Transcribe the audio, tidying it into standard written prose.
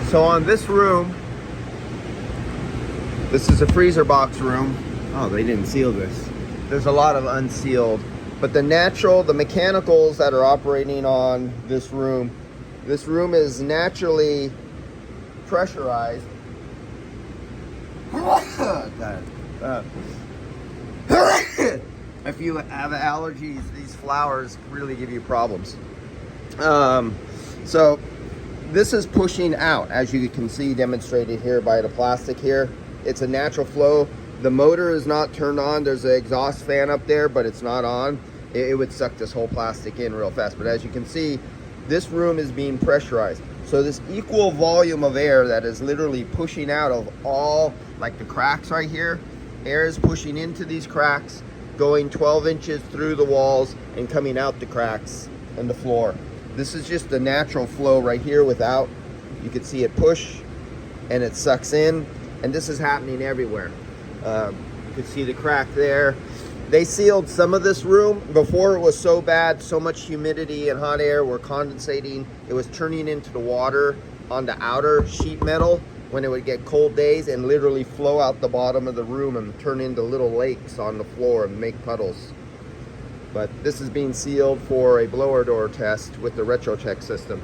So on this room, this is a freezer box room. Oh, they didn't seal this. There's a lot of unsealed, but the mechanicals that are operating on this room is naturally pressurized. If you have allergies, these flowers really give you problems. So this is pushing out, as you can see demonstrated here by the plastic here. It's a natural flow. The motor is not turned on. There's an exhaust fan up there, but it's not on. It would suck this whole plastic in real fast. But as you can see, this room is being pressurized. So this equal volume of air that is literally pushing out of all, like the cracks right here, air is pushing into these cracks, going 12 inches through the walls and coming out the cracks and the floor. This is just the natural flow right here without, you can see it push and it sucks in, and this is happening everywhere. You can see the crack there. They sealed some of this room. Before it was so bad, so much humidity and hot air were condensating. It was turning into the water on the outer sheet metal when it would get cold days and literally flow out the bottom of the room and turn into little lakes on the floor and make puddles. But this is being sealed for a blower door test with the RetroCheck system.